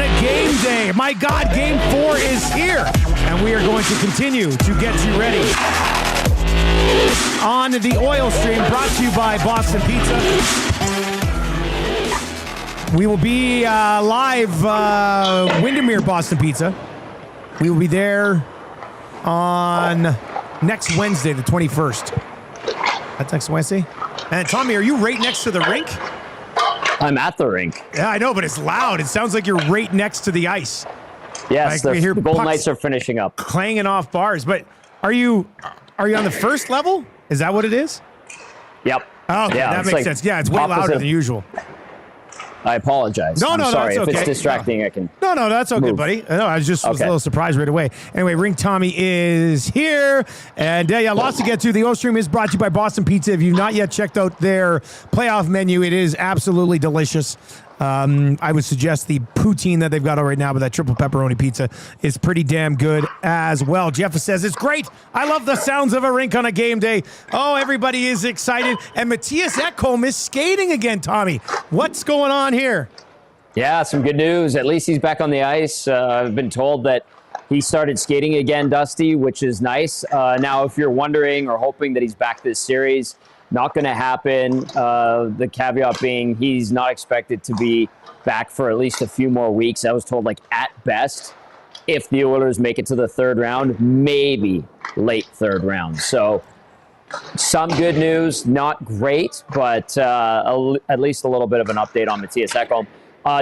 on a game day. My God, Game 4 is here, and we are going to continue to get you ready on the oil stream, brought to you by Boston Pizza. We will be live, Windermere Boston Pizza. We will be there on next Wednesday, the 21st. That's next Wednesday. And Tommy, are you right next to the rink? I'm at the rink. Yeah, I know, but it's loud. It sounds like you're right next to the ice. Yes, like the Golden Knights are finishing up. Clanging off bars. But are you on the first level? Is that what it is? Yep. Oh, okay, yeah, that makes sense. Yeah, it's way louder than usual. I apologize. No, sorry. that's okay. If it's distracting, I can. No, that's okay, move. buddy. No, I was just was a little surprised right away. Anyway, Rink Tommy is here. And yeah, lots to get to. The O-Stream is brought to you by Boston Pizza. If you've not yet checked out their playoff menu, it is absolutely delicious. I would suggest the poutine that they've got right now, but that triple pepperoni pizza is pretty damn good as well. Jeff says, it's great. I love the sounds of a rink on a game day. Oh, everybody is excited. And Matthias Ekholm is skating again, Tommy. What's going on here? Yeah, some good news. At least he's back on the ice. I've been told that he started skating again, Dusty, which is nice. Now, if you're wondering or hoping that he's back this series, not going to happen. The caveat being he's not expected to be back for at least a few more weeks. I was told, like, at best, if the Oilers make it to the third round, maybe late third round. So some good news, not great, but at least a little bit of an update on Matthias Ekholm.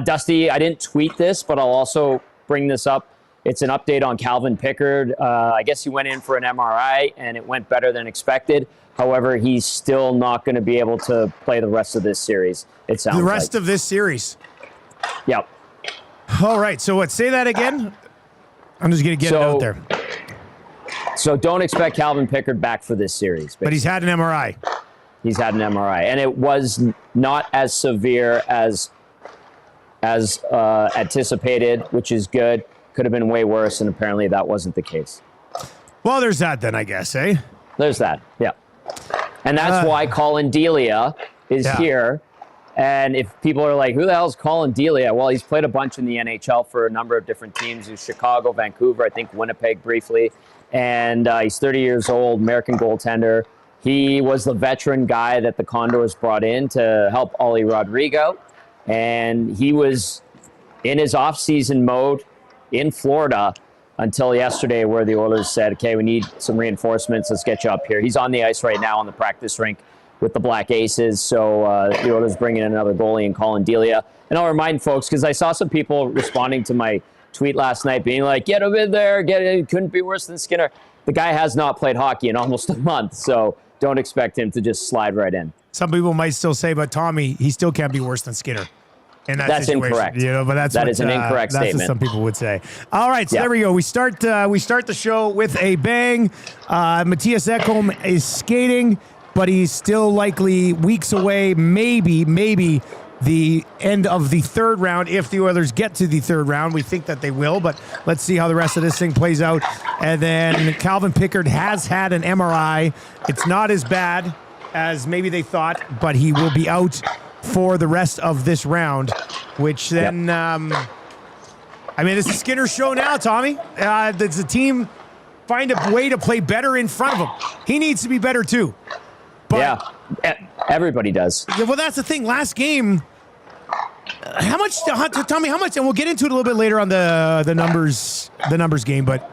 Dusty, I didn't tweet this, but I'll also bring this up. It's an update on Calvin Pickard. I guess he went in for an MRI, and it went better than expected. However, he's still not going to be able to play the rest of this series, it sounds like. The rest of this series? Yep. All right, so what? Say that again? I'm just going to get it out there. So don't expect Calvin Pickard back for this series. Basically. But he's had an MRI. He's had an MRI, and it was not as severe as anticipated, which is good. Could have been way worse, and apparently that wasn't the case. Well, there's that then, I guess, eh? There's that, yeah. And that's why Colin Delia is here. And if people are like, who the hell is Colin Delia? Well, he's played a bunch in the NHL for a number of different teams. He's Chicago, Vancouver, I think Winnipeg briefly. And he's 30 years old, American goaltender. He was the veteran guy that the Condors brought in to help Ollie Rodrigo. And he was in his off-season mode in Florida until yesterday, where the Oilers said, okay, we need some reinforcements. Let's get you up here. He's on the ice right now on the practice rink with the Black Aces. So the Oilers bringing in another goalie in Colin Delia. And I'll remind folks, because I saw some people responding to my tweet last night being like, get him in there. It couldn't be worse than Skinner. The guy has not played hockey in almost a month, so don't expect him to just slide right in. Some people might still say, but Tommy, he still can't be worse than Skinner. That's situation. Incorrect. You know, but that is an incorrect statement. That's what some people would say. All right, so there we go. We start the show with a bang. Matthias Ekholm is skating, but he's still likely weeks away, maybe the end of the third round if the Oilers get to the third round. We think that they will, but let's see how the rest of this thing plays out. And then Calvin Pickard has had an MRI. It's not as bad as maybe they thought, but he will be out for the rest of this round, which then, I mean, it's a Skinner show now, Tommy. Does the team find a way to play better in front of him? He needs to be better too. But, everybody does. Well, that's the thing. Last game, how much, Tommy, and we'll get into it a little bit later on the numbers game, but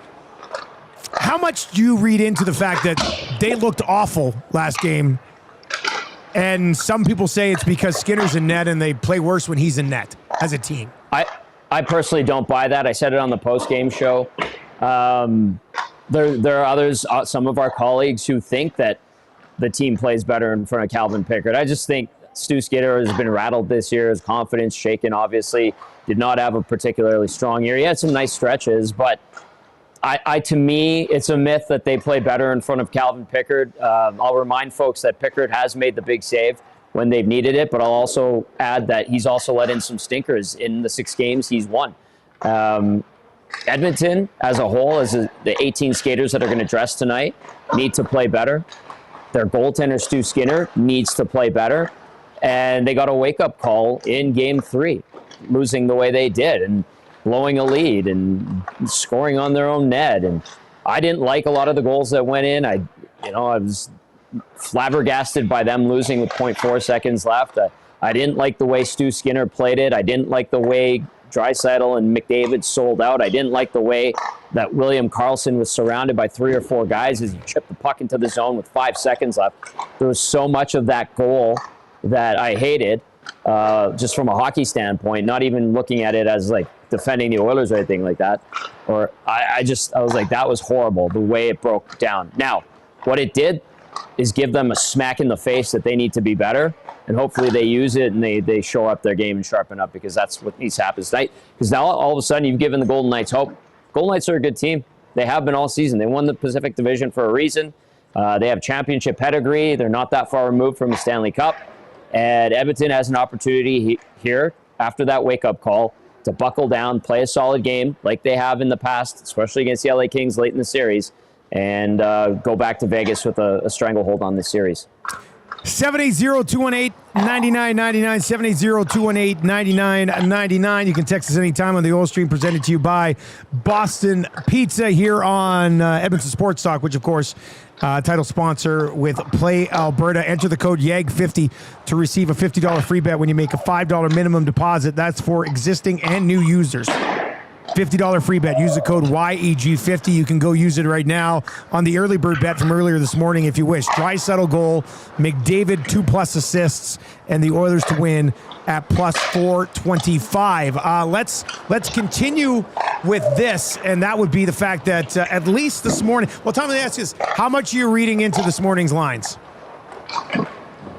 how much do you read into the fact that they looked awful last game? And some people say it's because Skinner's in net and they play worse when he's in net as a team. I personally don't buy that. I said it on the post-game show. There are others, some of our colleagues, who think that the team plays better in front of Calvin Pickard. I just think Stu Skinner has been rattled this year. His confidence shaken, obviously. Did not have a particularly strong year. He had some nice stretches, but to me, it's a myth that they play better in front of Calvin Pickard. I'll remind folks that Pickard has made the big save when they've needed it, but I'll also add that he's also let in some stinkers in the 6 games he's won. Edmonton, as a whole, as the 18 skaters that are going to dress tonight, need to play better. Their goaltender, Stu Skinner, needs to play better. And they got a wake-up call in Game 3, losing the way they did. And blowing a lead and scoring on their own net. And I didn't like a lot of the goals that went in. I was flabbergasted by them losing with 0.4 seconds left. I didn't like the way Stu Skinner played it. I didn't like the way Draisaitl and McDavid sold out. I didn't like the way that William Karlsson was surrounded by 3 or 4 guys as he chipped the puck into the zone with 5 seconds left. There was so much of that goal that I hated, just from a hockey standpoint, not even looking at it as like defending the Oilers or anything like that. Or I was like, that was horrible, the way it broke down. Now, what it did is give them a smack in the face that they need to be better, and hopefully they use it and they show up their game and sharpen up, because that's what needs to happen tonight. Because now all of a sudden you've given the Golden Knights hope. Golden Knights are a good team. They have been all season. They won the Pacific Division for a reason. They have championship pedigree. They're not that far removed from the Stanley Cup. And Edmonton has an opportunity here after that wake-up call to buckle down, play a solid game like they have in the past, especially against the LA Kings late in the series, and go back to Vegas with a stranglehold on this series. 780-218-9999, 780-218-9999. You can text us anytime on the Oil Stream, presented to you by Boston Pizza here on Edmonton Sports Talk, which, of course, title sponsor with Play Alberta. Enter the code YAG50 to receive a $50 free bet when you make a $5 minimum deposit. That's for existing and new users. $50 free bet. Use the code YEG50. You can go use it right now on the early bird bet from earlier this morning if you wish. Draisaitl goal, McDavid 2+ assists, and the Oilers to win at plus 425. Let's continue with this, and that would be the fact that at least this morning. Well, Tom, let me ask you this: how much are you reading into this morning's lines?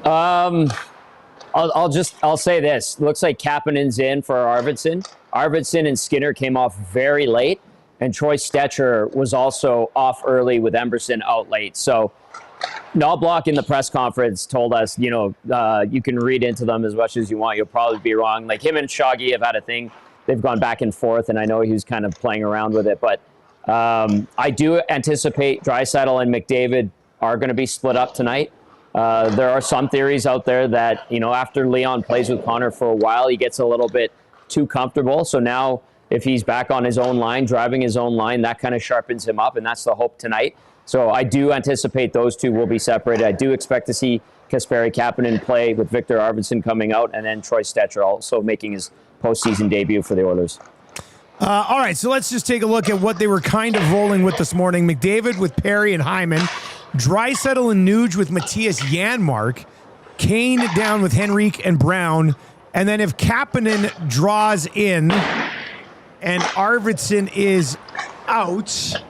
I'll say this. Looks like Kapanen's in for Arvidsson. Arvidsson and Skinner came off very late, and Troy Stetcher was also off early with Emberson out late. So Knobloch in the press conference told us, you can read into them as much as you want. You'll probably be wrong. Like, him and Shoggy have had a thing. They've gone back and forth, and I know he was kind of playing around with it. But I do anticipate Draisaitl and McDavid are going to be split up tonight. There are some theories out there that, after Leon plays with Connor for a while, he gets a little bit too comfortable. So now if he's back on his own line, driving his own line, that kind of sharpens him up, and that's the hope tonight. So I do anticipate those two will be separated. I do expect to see Kasperi Kapanen play with Victor Arvidsson coming out, and then Troy Stetcher also making his postseason debut for the Oilers. All right, so let's just take a look at what they were kind of rolling with this morning. McDavid with Perry and Hyman, Draisaitl and Nuge with Matthias Janmark, Kane down with Henrique and Brown, and then if Kapanen draws in and Arvidsson is out,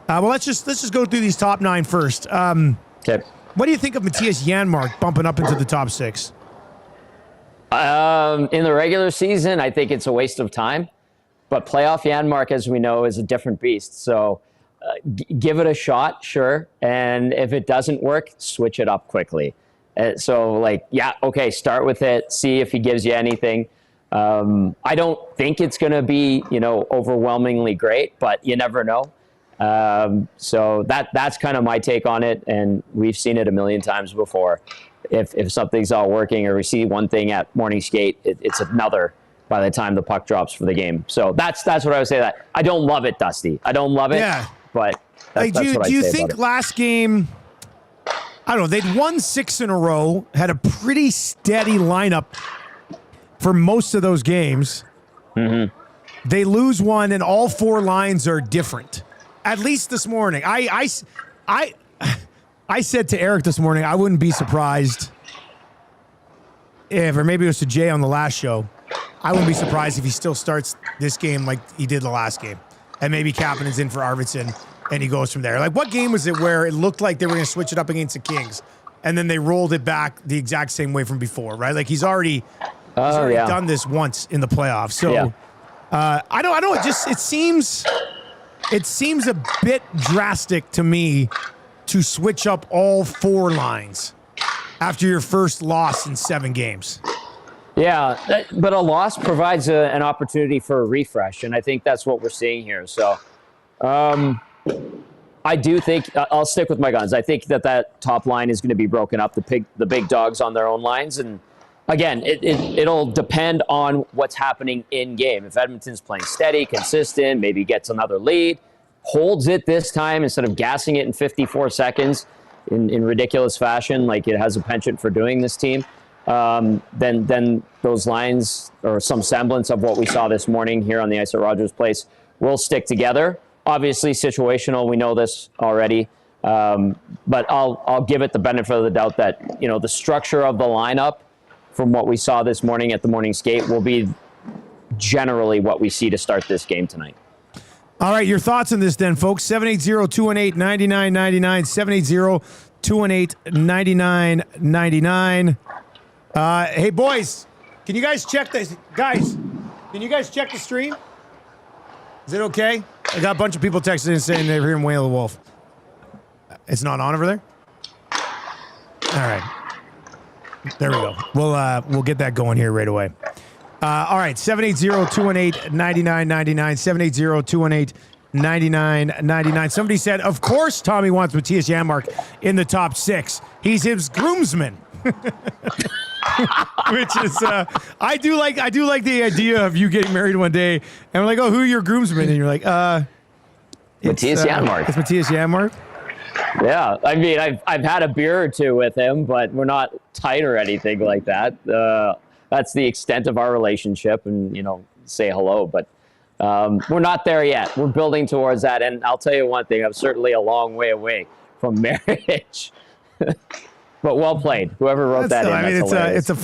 let's just go through these top 9 first. Okay. What do you think of Matthias Janmark bumping up into the top 6? In the regular season, I think it's a waste of time. But playoff Janmark, as we know, is a different beast. So give it a shot, sure. And if it doesn't work, switch it up quickly. Start with it. See if he gives you anything. I don't think it's going to be, overwhelmingly great, but you never know. So that's kind of my take on it. And we've seen it a million times before. If something's not working, or we see one thing at morning skate, it's another by the time the puck drops for the game. So that's what I would say. That I don't love it, Dusty. I don't love it. Yeah. But that's what I say. Do you think last game, I don't know, they'd won 6 in a row, had a pretty steady lineup for most of those games. Mm-hmm. They lose one, and all 4 lines are different. At least this morning. I said to Eric this morning, I wouldn't be surprised if, or maybe it was to Jay on the last show, I wouldn't be surprised if he still starts this game like he did the last game. And maybe Kapanen's in for Arvidsson, and he goes from there. Like, what game was it where it looked like they were going to switch it up against the Kings, and then they rolled it back the exact same way from before, right? Like, he's already done this once in the playoffs. So I don't. It seems a bit drastic to me to switch up all 4 lines after your first loss in 7 games. Yeah, but a loss provides an opportunity for a refresh, and I think that's what we're seeing here. So I do think I'll stick with my guns. I think that top line is going to be broken up, the big dogs on their own lines, and again, it'll depend on what's happening in game. If Edmonton's playing steady, consistent, maybe gets another lead, holds it this time instead of gassing it in 54 seconds in ridiculous fashion, like it has a penchant for doing this team, then those lines, or some semblance of what we saw this morning here on the ice at Rogers Place, will stick together. Obviously situational, we know this already, but I'll give it the benefit of the doubt that, you know, the structure of the lineup from what we saw this morning at the morning skate will be generally what we see to start this game tonight. All right, your thoughts on this then, folks. 780-218-9999, 780-218-9999. Hey, boys, can you guys check this? Guys, can you guys check the stream? Is it okay? I got a bunch of people texting in saying they're hearing Wail the Wolf. It's not on over there? All right. There we go. We'll get that going here right away. All right, 780-218-9999, 780-218-9999. Somebody said, of course Tommy wants Matthias Janmark in the top 6. He's his groomsman. Which is, I do like the idea of you getting married one day, and we're like, oh, who are your groomsmen? And you're like, Matthias Janmark. It's Matthias Janmark? Yeah, I mean, I've had a beer or two with him, but we're not tight or anything like that. That's the extent of our relationship, and, you know, say hello, but we're not there yet. We're building towards that, and I'll tell you one thing, I'm certainly a long way away from marriage. But well played. Whoever wrote that in, I mean, it's a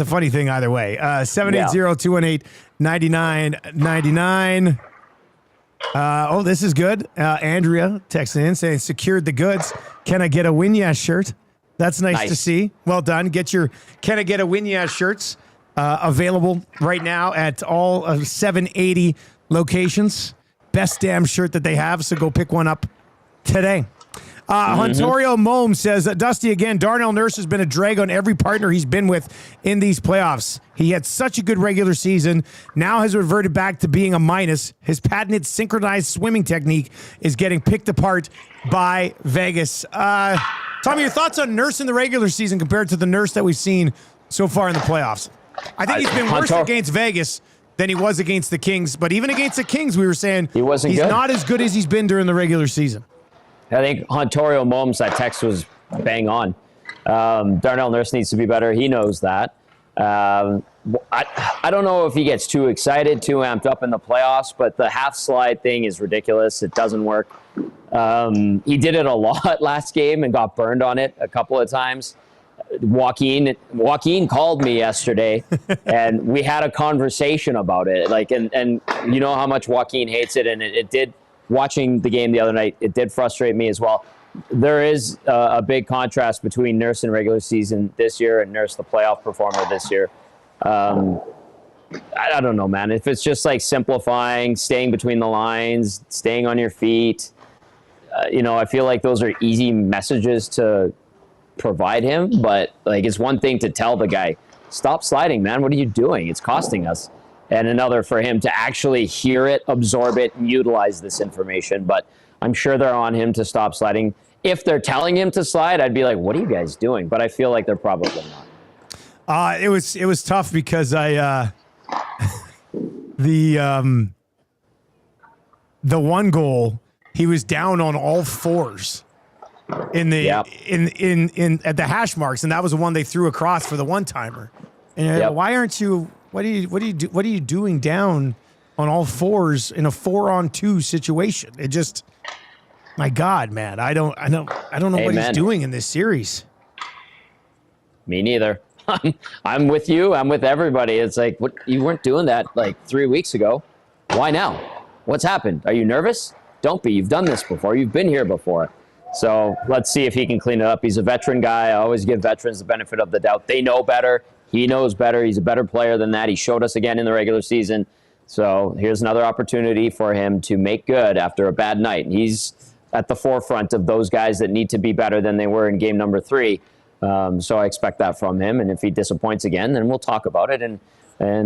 funny thing either way. 780-218-9999. Oh, this is good. Andrea texting in saying, secured the goods. Can I get a win yeah shirt? That's nice to see. Well done. Get your Can I Get a Win Yeah shirts available right now at all of 780 locations. Best damn shirt that they have, so go pick one up today. Ontario Mome says, Dusty, again, Darnell Nurse has been a drag on every partner he's been with in these playoffs. He had such a good regular season, now has reverted back to being a minus. His patented synchronized swimming technique is getting picked apart by Vegas. Tommy, your thoughts on Nurse in the regular season compared to the Nurse that we've seen so far in the playoffs? I think he's been worse against Vegas than he was against the Kings, but even against the Kings, we were saying he's not as good as he's been during the regular season. I think Ontario Momes, that text was bang on. Darnell Nurse needs to be better. He knows that. I don't know if he gets too excited, too amped up in the playoffs, but the half slide thing is ridiculous. It doesn't work. He did it a lot last game and got burned on it a couple of times. Joaquin called me yesterday and we had a conversation about it. Like, and you know how much Joaquin hates it, and it did. Watching the game the other night, it did frustrate me as well. There is a big contrast between Nurse in regular season this year and Nurse, the playoff performer this year. I don't know, man. If it's just like simplifying, staying between the lines, staying on your feet, you know, I feel like those are easy messages to provide him. But like, it's one thing to tell the guy, stop sliding, man. What are you doing? It's costing us. And another for him to actually hear it, absorb it, and utilize this information. But I'm sure they're on him to stop sliding. If they're telling him to slide, I'd be like, what are you guys doing? But I feel like they're probably not. It was tough because the one goal, he was down on all fours in the at the hash marks, and that was the one they threw across for the one timer. And why aren't you? What are you doing down on all fours in a 4-on-2 situation? It just, my God, man, I don't know what he's doing in this series. Me neither. I'm with you. I'm with everybody. It's like, what, you weren't doing that like 3 weeks ago. Why now? What's happened? Are you nervous? Don't be. You've done this before. You've been here before. So let's see if he can clean it up. He's a veteran guy. I always give veterans the benefit of the doubt. They know better. He knows better. He's a better player than that. He showed us again in the regular season. So here's another opportunity for him to make good after a bad night. He's at the forefront of those guys that need to be better than they were in game number 3. So I expect that from him. And if he disappoints again, then we'll talk about it and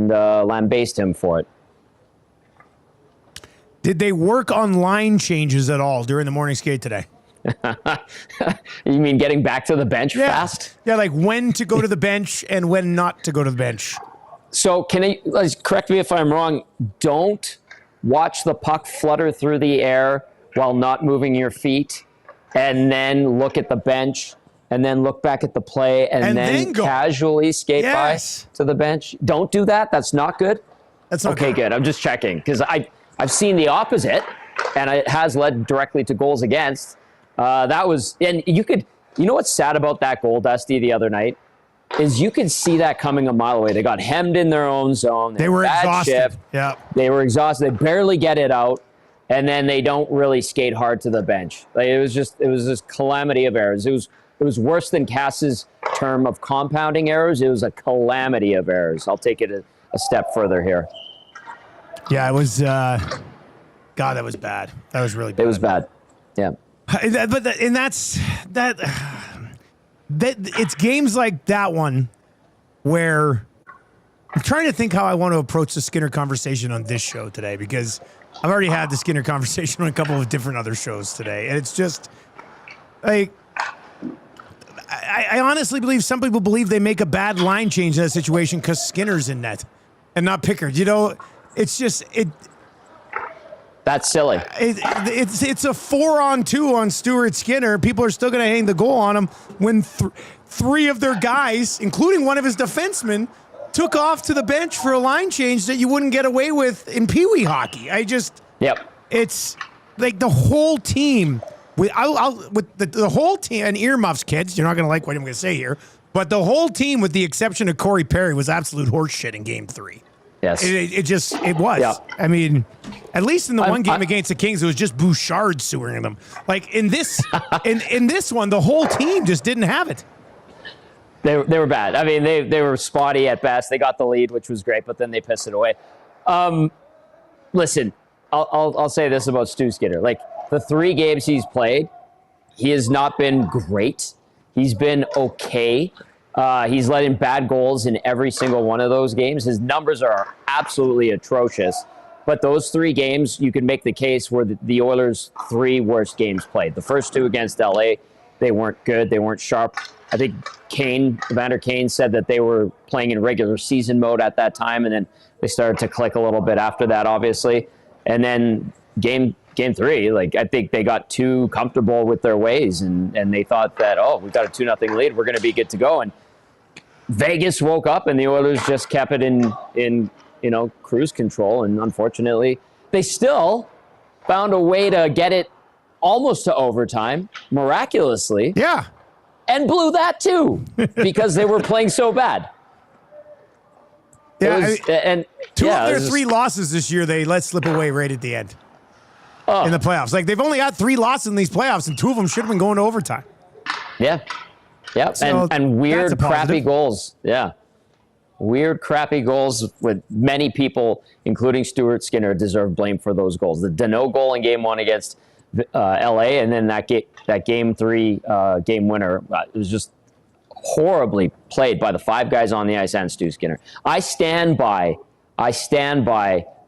lambaste him for it. Did they work on line changes at all during the morning skate today? You mean getting back to the bench fast? Yeah, like when to go to the bench and when not to go to the bench. So correct me if I'm wrong, don't watch the puck flutter through the air while not moving your feet, and then look at the bench, and then look back at the play, and then casually skate by to the bench. Don't do that. That's not good. That's not okay, good. I'm just checking, because I've seen the opposite, and it has led directly to goals against. And you know what's sad about that goal, Dusty, the other night? Is you could see that coming a mile away. They got hemmed in their own zone. They were exhausted. Shift. Yeah. They were exhausted. They barely get it out, and then they don't really skate hard to the bench. Like it was just calamity of errors. It was worse than Cass's term of compounding errors. It was a calamity of errors. I'll take it a step further here. Yeah, it was. God, that was bad. That was really bad. It was bad. Yeah. It's games like that one where I'm trying to think how I want to approach the Skinner conversation on this show today, because I've already had the Skinner conversation on a couple of different other shows today. And it's just like, I honestly believe some people believe they make a bad line change in that situation because Skinner's in net and not Pickard. You know, it's just, that's silly. It's a 4-on-2 on Stuart Skinner. People are still going to hang the goal on him when three of their guys, including one of his defensemen, took off to the bench for a line change that you wouldn't get away with in Pee Wee hockey. It's like the whole team with the whole team, and earmuffs, kids. You're not going to like what I'm going to say here, but the whole team, with the exception of Corey Perry, was absolute horseshit in Game 3. Yes. It was. Yeah. I mean, at least in the one game against the Kings, it was just Bouchard sewering them. Like in this, in this one, the whole team just didn't have it. They were bad. I mean, they were spotty at best. They got the lead, which was great, but then they pissed it away. Listen, I'll say this about Stu Skinner. Like the 3 games he's played, he has not been great. He's been okay. He's let in bad goals in every single one of those games. His numbers are absolutely atrocious. But those 3 games, you can make the case were the Oilers' 3 worst games played. The first 2 against LA, they weren't good. They weren't sharp. I think Evander Kane said that they were playing in regular season mode at that time, and then they started to click a little bit after that, obviously. And then game 3, like I think they got too comfortable with their ways, and they thought that, we've got a 2-0 lead, we're going to be good to go. And Vegas woke up, and the Oilers just kept it in cruise control. And unfortunately, they still found a way to get it almost to overtime, miraculously. Yeah. And blew that too, because they were playing so bad. Yeah, two of their 3 losses this year, they let slip away right at the end in the playoffs. Like they've only had 3 losses in these playoffs, and 2 of them should have been going to overtime. Yeah. Yeah, so and weird, crappy goals. Yeah. Weird, crappy goals with many people, including Stuart Skinner, deserve blame for those goals. The Danault goal in Game 1 against LA, and then that Game 3 game winner, it was just horribly played by the 5 guys on the ice and Stu Skinner. I stand by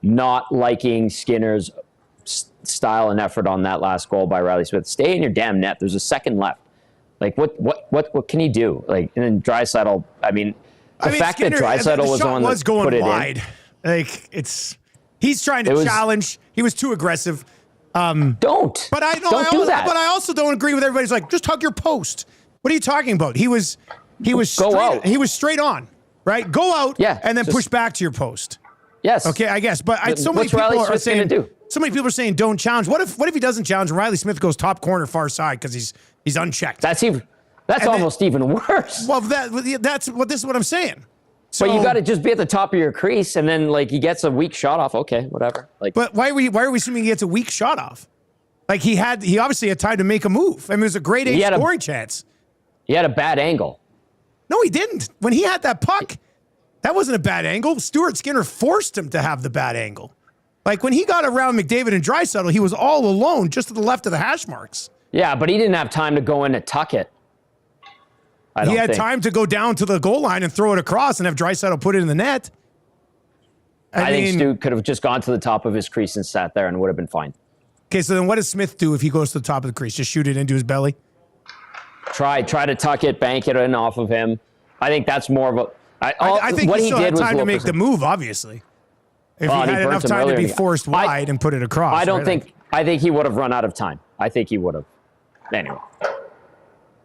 not liking Skinner's style and effort on that last goal by Riley Smith. Stay in your damn net. There's a second left. Like what can he do? Like, and then Draisaitl. I mean, the fact Skinner, that Draisaitl was on the going put it wide. In. Like he's trying to challenge. He was too aggressive. Don't do that. But I also don't agree with everybody's like, just hug your post. What are you talking about? He was straight on, right? Go out, and then push back to your post. Yes. Okay, I guess. But so many people are saying, so many people are saying, don't challenge. What if he doesn't challenge and Riley Smith goes top corner, far side because he's unchecked? That's almost even worse. Well, this is what I'm saying. So, but you got to just be at the top of your crease, and then like he gets a weak shot off. Okay, whatever. Like, but why are we assuming he gets a weak shot off? Like he obviously had time to make a move. I mean, it was a great scoring chance. He had a bad angle. No, he didn't. When he had that puck, that wasn't a bad angle. Stuart Skinner forced him to have the bad angle. Like when he got around McDavid and Draisaitl, he was all alone, just to the left of the hash marks. Yeah, but he didn't have time to go in and tuck it. He had time to go down to the goal line and throw it across and have Draisaitl put it in the net. I think Stu could have just gone to the top of his crease and sat there and would have been fine. Okay, so then what does Smith do if he goes to the top of the crease? Just shoot it into his belly? Try to tuck it, bank it in off of him. I think that's more of a... I think what he still did had was time to make the move, obviously. If he had enough time to be forced wide and put it across. I think he would have run out of time. I think he would have. Anyway.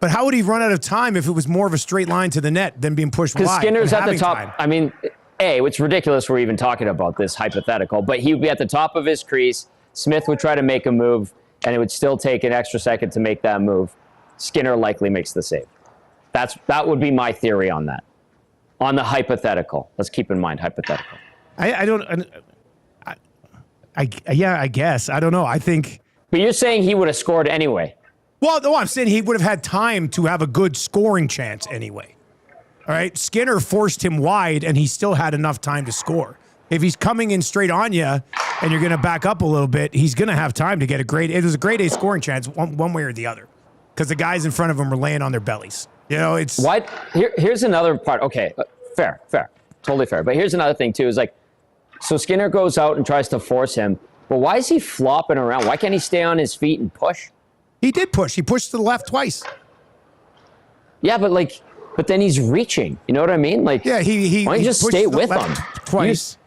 But how would he run out of time if it was more of a straight line to the net than being pushed wide? Because Skinner's at the top. Time? I mean, it's ridiculous we're even talking about this hypothetical, but he would be at the top of his crease. Smith would try to make a move, and it would still take an extra second to make that move. Skinner likely makes the save. That would be my theory on that. On the hypothetical. Let's keep in mind hypothetical. I guess. I don't know. I think... But you're saying he would have scored anyway. Well, no, I'm saying he would have had time to have a good scoring chance anyway. All right? Skinner forced him wide, and he still had enough time to score. If he's coming in straight on you and you're going to back up a little bit, he's going to have time to get a grade. It was a grade A scoring chance one way or the other because the guys in front of him were laying on their bellies. You know, it's... What? Here's another part. Okay, fair. Totally fair. But here's another thing, too, is like, so Skinner goes out and tries to force him, but why is he flopping around? Why can't he stay on his feet and push? He did push. He pushed to the left twice. Yeah, but then he's reaching. You know what I mean? Like, yeah, he why don't you just stay with him? Twice.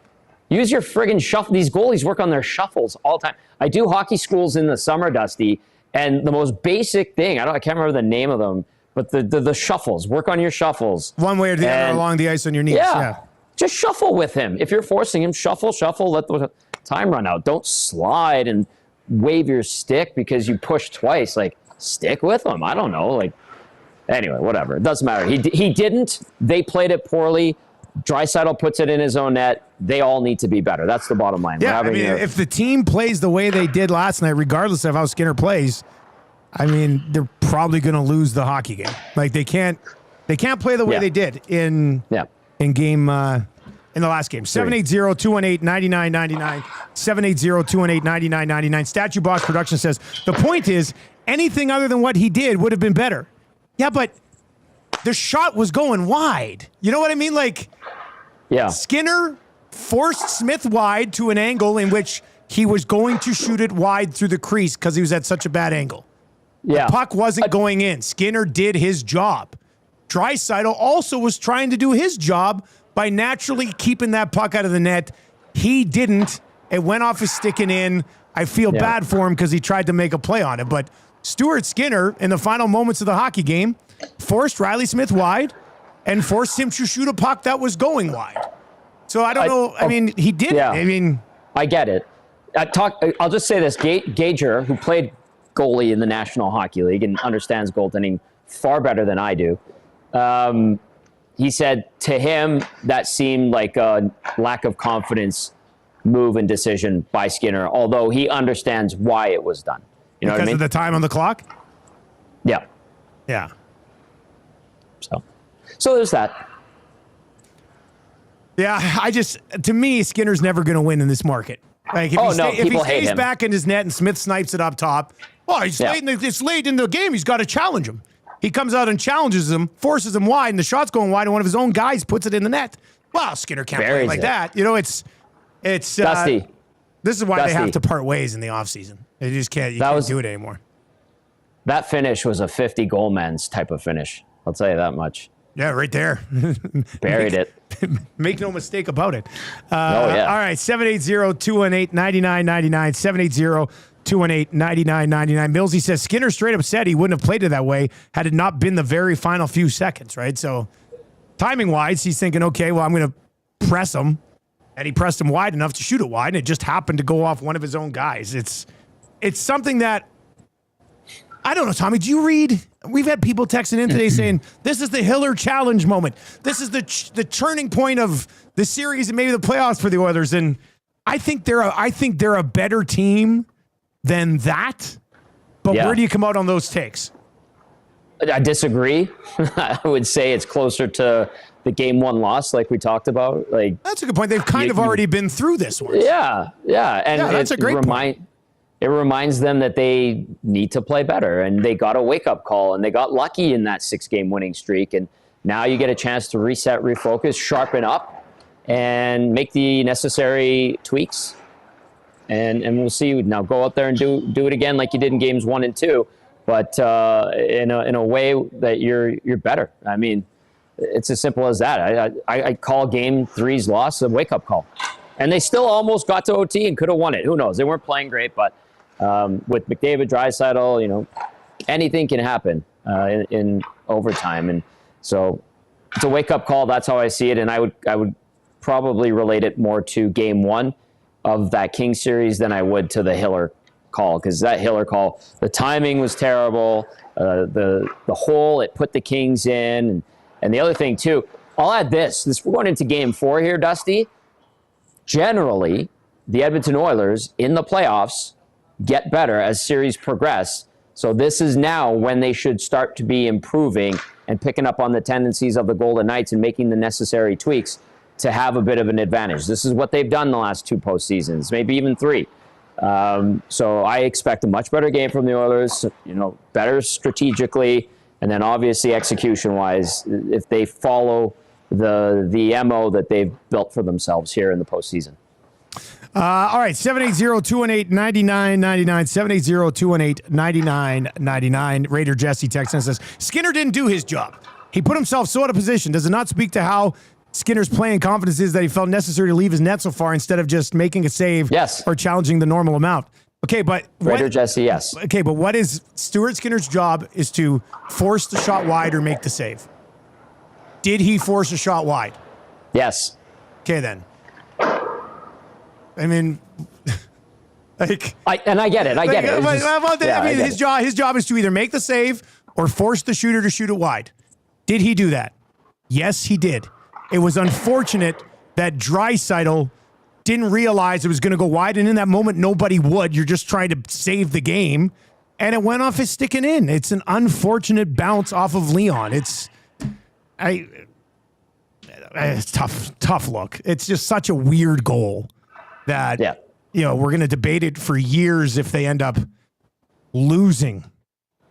Use your friggin' shuffle. These goalies work on their shuffles all the time. I do hockey schools in the summer, Dusty, and the most basic thing, I can't remember the name of them, but the shuffles. Work on your shuffles. One way or the other along the ice on your knees. Yeah. Just shuffle with him. If you're forcing him, shuffle, let the time run out. Don't slide and wave your stick because you pushed twice. Like, stick with him. I don't know. Like, anyway, whatever. It doesn't matter. He didn't. They played it poorly. Draisaitl puts it in his own net. They all need to be better. That's the bottom line. Yeah, if the team plays the way they did last night, regardless of how Skinner plays, I mean, they're probably going to lose the hockey game. Like, they can't play the way they did in game in the last game. 780-218-9999. 780-218-9999. Statue Box Production says, the point is, anything other than what he did would have been better. Yeah, but the shot was going wide. You know what I mean? Like, Skinner forced Smith wide to an angle in which he was going to shoot it wide through the crease because he was at such a bad angle. Yeah. The puck wasn't going in. Skinner did his job. Draisaitl also was trying to do his job by naturally keeping that puck out of the net. He didn't. It went off his stick and in. I feel bad for him because he tried to make a play on it. But Stuart Skinner, in the final moments of the hockey game, forced Riley Smith wide and forced him to shoot a puck that was going wide. So I don't know. I mean, he did. Yeah. I mean, I get it. I'll just say this. Gager, who played goalie in the National Hockey League and understands goaltending far better than I do, he said to him that seemed like a lack of confidence move and decision by Skinner, although he understands why it was done. You know what I mean? Because of the time on the clock? Yeah. Yeah. So there's that. Yeah, to me, Skinner's never going to win in this market. Like, if he stays back in his net and Smith snipes it up top, it's late in the game. He's got to challenge him. He comes out and challenges him, forces him wide, and the shot's going wide, and one of his own guys puts it in the net. Well, Skinner can't play like that. You know, it's Dusty. This is why they have to part ways in the offseason. They just can't do it anymore. That finish was a 50-goal men's type of finish. I'll tell you that much. Yeah, right there. Buried it. Make no mistake about it. All right, 780-218-9999. 780-218-9999. Millsy says Skinner straight up said he wouldn't have played it that way had it not been the very final few seconds, right? So timing-wise, he's thinking, okay, well, I'm going to press him. And he pressed him wide enough to shoot it wide, and it just happened to go off one of his own guys. It's something that, I don't know, Tommy, do you read? We've had people texting in today saying, this is the Hiller challenge moment. This is the turning point of the series and maybe the playoffs for the Oilers. And I think they're a better team than that. But where do you come out on those takes? I disagree. I would say it's closer to the game one loss, like we talked about. Like, that's a good point. They've kind of already been through this one. Yeah. And that's a great point. It reminds them that they need to play better, and they got a wake-up call, and they got lucky in that 6-game winning streak. And now you get a chance to reset, refocus, sharpen up, and make the necessary tweaks. and we'll see. Now go out there and do it again like you did in games 1 and 2, but in a way that you're better. I mean, it's as simple as that. I call game 3's loss a wake-up call. And they still almost got to OT and could have won it. Who knows? They weren't playing great, but with McDavid, Draisaitl, anything can happen in overtime. And so it's a wake-up call. That's how I see it. And I would probably relate it more to game 1 of that Kings series than I would to the Hiller call, because that Hiller call, the timing was terrible. The hole it put the Kings in, and the other thing too. I'll add this. We're going into game 4 here, Dusty. Generally, the Edmonton Oilers in the playoffs get better as series progress. So this is now when they should start to be improving and picking up on the tendencies of the Golden Knights and making the necessary tweaks to have a bit of an advantage. This is what they've done the last 2 postseasons, maybe even 3. So I expect a much better game from the Oilers, better strategically, and then obviously execution-wise, if they follow the MO that they've built for themselves here in the postseason. All right, 780-218-9999, 780-218-9999. Raider Jesse texts and says, Skinner didn't do his job. He put himself so out of position. Does it not speak to how Skinner's playing confidence is that he felt necessary to leave his net so far instead of just making a save or challenging the normal amount? Okay, but Raider Jesse, yes. Okay, but what is Stuart Skinner's job is to force the shot wide or make the save. Did he force a shot wide? Yes. Okay, then. I mean, I get it. His job is to either make the save or force the shooter to shoot it wide. Did he do that? Yes, he did. It was unfortunate that Draisaitl didn't realize it was going to go wide, and in that moment, nobody would. You're just trying to save the game, and it went off his stick and in. It's an unfortunate bounce off of Leon. It's tough look. It's just such a weird goal that we're going to debate it for years if they end up losing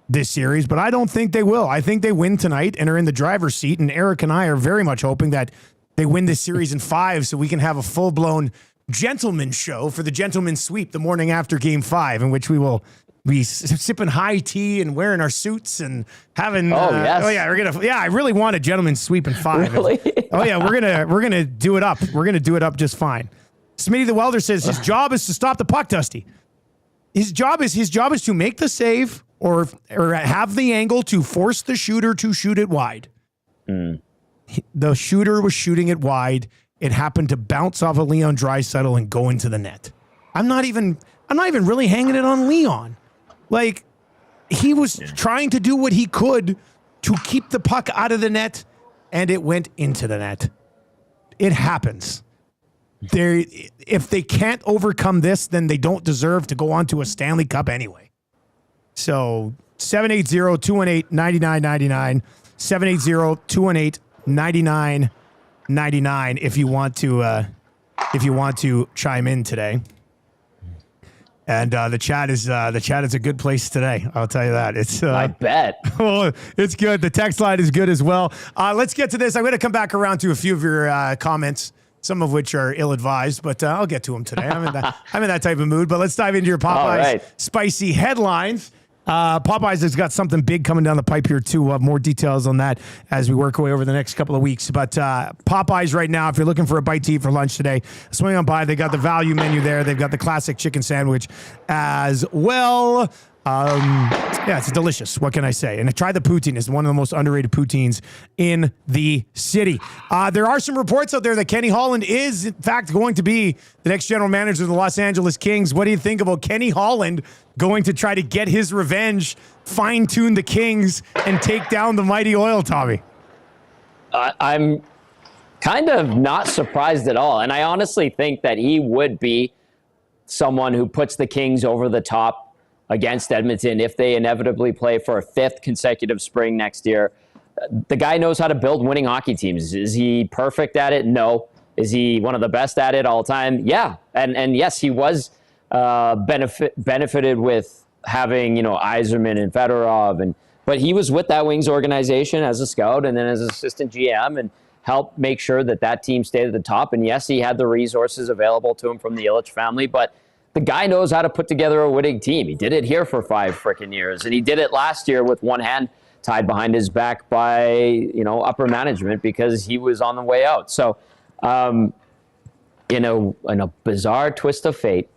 this series, but I don't think they will. I think they win tonight and are in the driver's seat, and Eric and I are very much hoping that they win this series in 5 so we can have a full-blown gentleman's show for the gentleman's sweep the morning after game 5, in which we will be sipping high tea and wearing our suits and having I really want a gentleman's sweep in 5. Really? We're gonna do it up. We're gonna do it up just fine. Smitty the Welder says his job is to stop the puck, Dusty. His job is to make the save or have the angle to force the shooter to shoot it wide. The shooter was shooting it wide. It happened to bounce off of Leon Draisaitl and go into the net. I'm not even really hanging it on Leon. Like, he was trying to do what he could to keep the puck out of the net, and it went into the net. It happens. If they can't overcome this, then they don't deserve to go on to a Stanley Cup anyway. So 780-218-9999, 780-218-9999 if you want to chime in today. And the chat is a good place today. I'll tell you that. It's I bet. Well, it's good. The text line is good as well. Let's get to this. I'm going to come back around to a few of your comments, some of which are ill-advised, but I'll get to them today. I'm in that type of mood. But let's dive into your Popeyes spicy headlines. Popeyes has got something big coming down the pipe here too. We'll have more details on that as we work away over the next couple of weeks. But Popeyes right now, if you're looking for a bite to eat for lunch today, swing on by. They got the value menu there. They've got the classic chicken sandwich as well. It's delicious. What can I say? And try the poutine. It's one of the most underrated poutines in the city. There are some reports out there that Kenny Holland is, in fact, going to be the next general manager of the Los Angeles Kings. What do you think about Kenny Holland going to try to get his revenge, fine-tune the Kings, and take down the mighty Oil, Tommy? I'm kind of not surprised at all. And I honestly think that he would be someone who puts the Kings over the top against Edmonton if they inevitably play for a 5th consecutive spring next year. The guy knows how to build winning hockey teams. Is he perfect at it? No. Is he one of the best at it all time? Yeah. And yes, he was benefited with having, Yzerman and Fedorov, but he was with that Wings organization as a scout and then as assistant GM and helped make sure that team stayed at the top. And yes, he had the resources available to him from the Ilitch family, but the guy knows how to put together a winning team. He did it here for 5 freaking years, and he did it last year with one hand tied behind his back by, upper management because he was on the way out. So, in a bizarre twist of fate,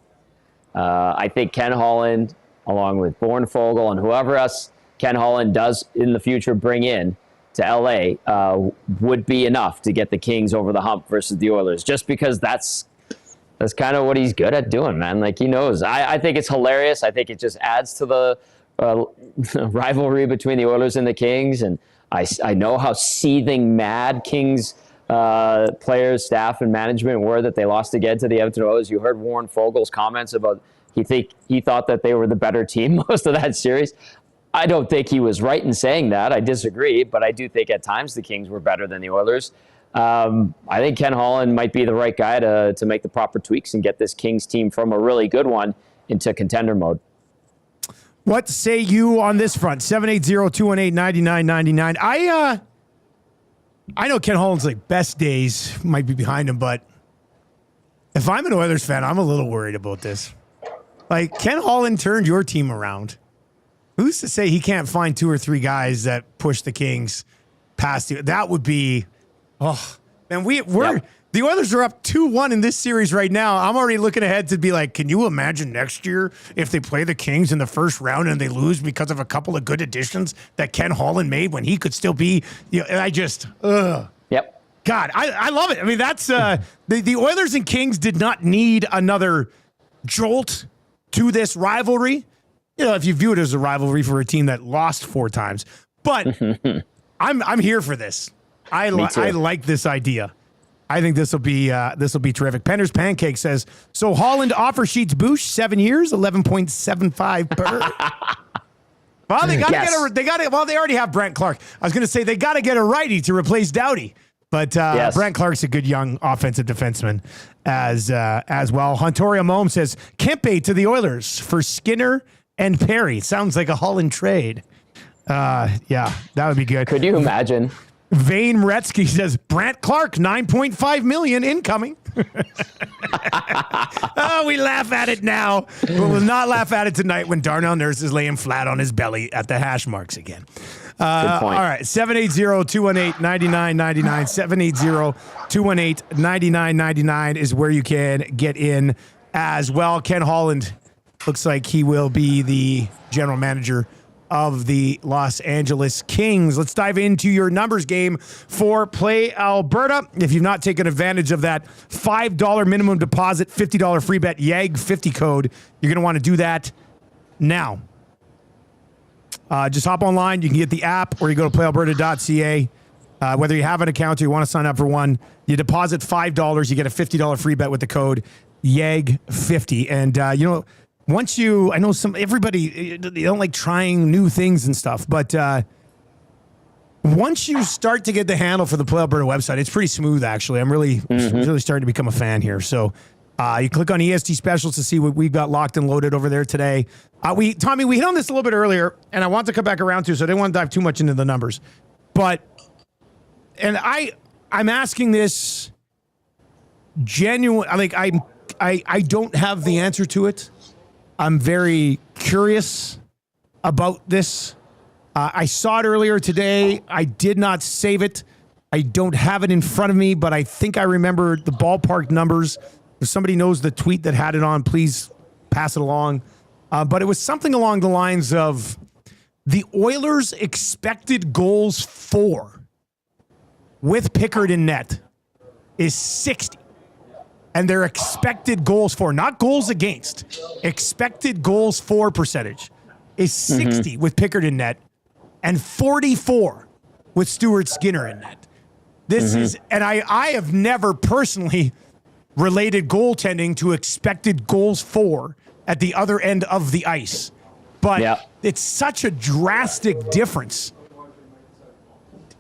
I think Ken Holland, along with Bornfogel and whoever else Ken Holland does in the future bring in to LA, would be enough to get the Kings over the hump versus the Oilers, just because that's kind of what he's good at doing, man. Like, he knows. I think it's hilarious. I think it just adds to the rivalry between the Oilers and the Kings. And I know how seething mad Kings players, staff, and management were that they lost again to the Edmonton Oilers. You heard Warren Fogel's comments about he thought that they were the better team most of that series. I don't think he was right in saying that. I disagree, but I do think at times the Kings were better than the Oilers. I think Ken Holland might be the right guy to make the proper tweaks and get this Kings team from a really good one into contender mode. What say you on this front? 780-218-9999. I know Ken Holland's best days might be behind him, but if I'm an Oilers fan, I'm a little worried about this. Ken Holland turned your team around. Who's to say he can't find 2 or 3 guys that push the Kings past you? That would be, man, the Oilers are up 2-1 in this series right now. I'm already looking ahead to be can you imagine next year if they play the Kings in the first round and they lose because of a couple of good additions that Ken Holland made when he could still be, Yep. God, I love it. I mean, that's, the Oilers and Kings did not need another jolt to this rivalry. If you view it as a rivalry for a team that lost 4 times, but I'm here for this. I like this idea. I think this will be terrific. Penner's Pancake says, so Holland offer sheets Boosh 7 years, 11.75 per. Well, they got to they already have Brent Clark. I was going to say they got to get a righty to replace Doughty. But Brent Clark's a good young offensive defenseman as well. Huntoria Mome says, Kempe to the Oilers for Skinner and Perry. Sounds like a Holland trade. Yeah, that would be good. Could you imagine? Vane Retsky says, Brant Clark, $9.5 million incoming. We laugh at it now, but we'll not laugh at it tonight when Darnell Nurse is laying flat on his belly at the hash marks again. Good point. All right, 780-218-9999. 780-218-9999 is where you can get in as well. Ken Holland looks like he will be the general manager of the Los Angeles Kings. Let's dive into your numbers game for Play Alberta. If you've not taken advantage of that $5 minimum deposit, $50 free bet, YAG50 code, you're going to want to do that now. Just hop online. You can get the app or you go to playalberta.ca. Whether you have an account or you want to sign up for one, you deposit $5, you get a $50 free bet with the code YAG50. And, I know everybody, they don't like trying new things and stuff, but once you start to get the handle for the Play Alberta website, it's pretty smooth, actually. I'm really starting to become a fan here. So you click on EST Specials to see what we've got locked and loaded over there today. Tommy, we hit on this a little bit earlier, and I want to come back around to, so I didn't want to dive too much into the numbers. But, and I'm asking this genuine, I don't have the answer to it. I'm very curious about this. I saw it earlier today. I did not save it. I don't have it in front of me, but I think I remember the ballpark numbers. If somebody knows the tweet that had it on, please pass it along. But it was something along the lines of the Oilers' expected goals for with Pickard in net is 60. And their expected goals for, not goals against, expected goals for percentage is 60 with Pickard in net and 44 with Stuart Skinner in net. This is, and I have never personally related goaltending to expected goals for at the other end of the ice. But it's such a drastic difference.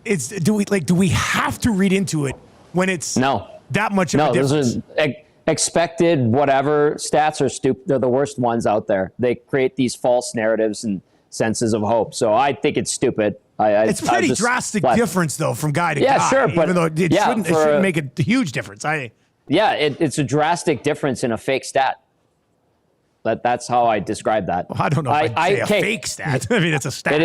Do we have to read into it when it's that much of a difference? Those are expected whatever stats are stupid. They're the worst ones out there. They create these false narratives and senses of hope. So I think it's stupid. It's pretty drastic difference though from guy to guy. Yeah, sure, but even though it shouldn't make a huge difference. It's a drastic difference in a fake stat. That's how I describe that. Well, I don't know if I'd say a fake stat. I mean, it's a stat.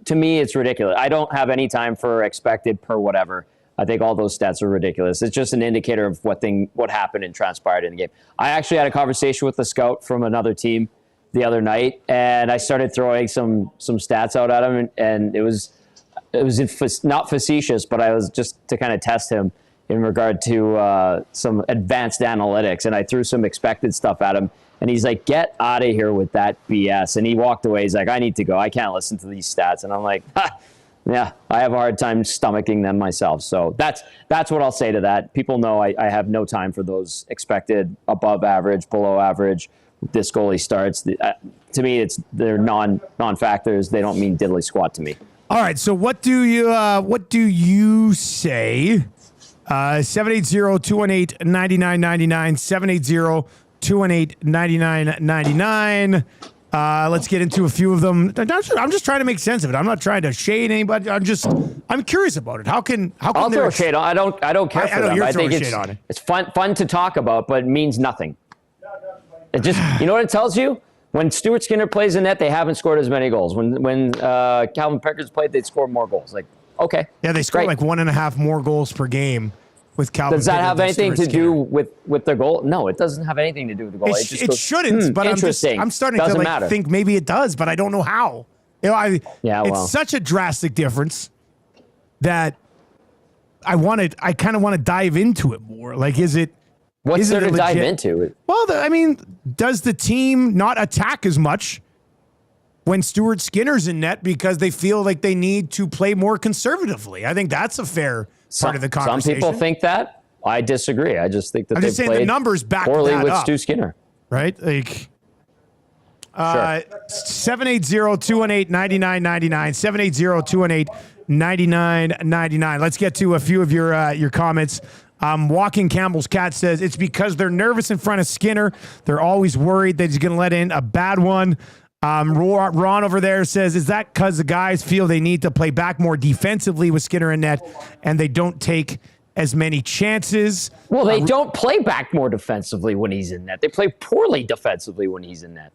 To me, it's ridiculous. I don't have any time for expected per whatever. I think all those stats are ridiculous. It's just an indicator of what happened and transpired in the game. I actually had a conversation with the scout from another team the other night, and I started throwing some stats out at him, and it was not facetious, but I was just to kind of test him in regard to some advanced analytics, and I threw some expected stuff at him, and he's like, get out of here with that BS. And he walked away. He's like, I need to go. I can't listen to these stats. And I'm like, yeah, I have a hard time stomaching them myself. So that's what I'll say to that. People know I have no time for those expected above average, below average, this goalie starts. To me, they're non-factors. They don't mean diddly squat to me. All right, so what do you say? 780-218-9999, 780-218-9999. Let's get into a few of them. I'm just trying to make sense of it. I'm not trying to shade anybody. I'm curious about it. How can I'll throw shade on. I don't care for them. I think it's fun to talk about, but it means nothing. It just, you know what it tells you? When Stuart Skinner plays in net, they haven't scored as many goals. When Calvin Pecker's played, they'd score more goals. Like, okay. Yeah, they score like 1.5 more goals per game with Calvin. Does that have anything to do with their goal? No, it doesn't have anything to do with the goal. It shouldn't, but I'm starting to think maybe it does, but I don't know how. It's such a drastic difference that I kind of want to dive into it more. Like, is it? What's there to dive into? Well, does the team not attack as much when Stuart Skinner's in net because they feel like they need to play more conservatively? I think that's a fair part of the conversation. Some people think that. I disagree. I just think that they played the numbers back poorly with Stu Skinner. Right? Like, 780-218-9999, 780-218-9999. Let's get to a few of your comments. Walking Campbell's Cat says it's because they're nervous in front of Skinner. They're always worried that he's going to let in a bad one. Ron over there says, is that because the guys feel they need to play back more defensively with Skinner in net and they don't take as many chances? Well, they don't play back more defensively when he's in net. They play poorly defensively when he's in net.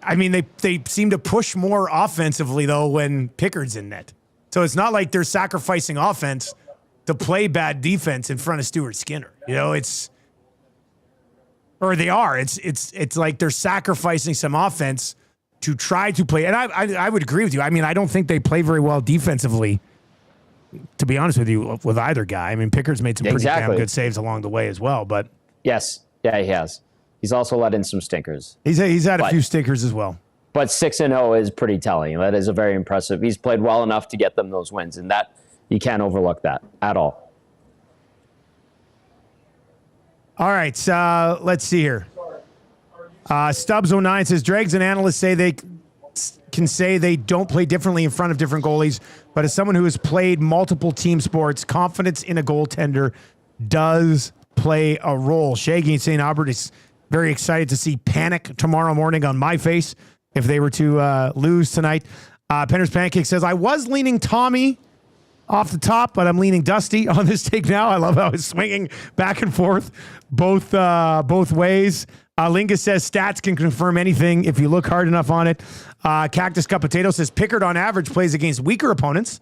I mean, they seem to push more offensively, though, when Pickard's in net. So it's not like they're sacrificing offense to play bad defense in front of Stuart Skinner. They are. It's like they're sacrificing some offense to try to play. And I would agree with you. I mean, I don't think they play very well defensively, to be honest with you, with either guy. I mean, Pickard's made some pretty damn good saves along the way as well. But yes, yeah, he has. He's also let in some stinkers. He's had a few stinkers as well. But 6-0 is pretty telling. That is a very impressive. He's played well enough to get them those wins, and that you can't overlook that at all. All right, let's see here. Stubbs09 says, Dregs and analysts say they can say they don't play differently in front of different goalies, but as someone who has played multiple team sports, confidence in a goaltender does play a role. Shaggy in St. Albert is very excited to see panic tomorrow morning on my face if they were to lose tonight. Penner's Pancake says, I was leaning Tommy off the top, but I'm leaning Dusty on this take now. I love how it's swinging back and forth both ways. Lingus says stats can confirm anything if you look hard enough on it. Cactus Cup Potato says Pickard on average plays against weaker opponents.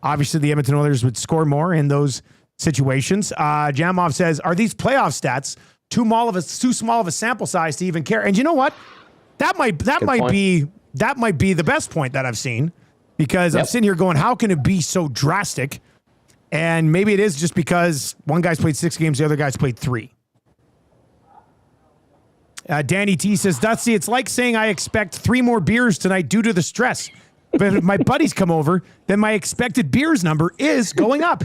Obviously, the Edmonton Oilers would score more in those situations. Jamov says, are these playoff stats too small of a sample size to even care? And you know what? That might be the best point that I've seen, because I'm sitting here going, how can it be so drastic? And maybe it is just because one guy's played 6 games, the other guy's played 3. Danny T says, Dusty, it's like saying I expect 3 more beers tonight due to the stress. But if my buddies come over, then my expected beers number is going up.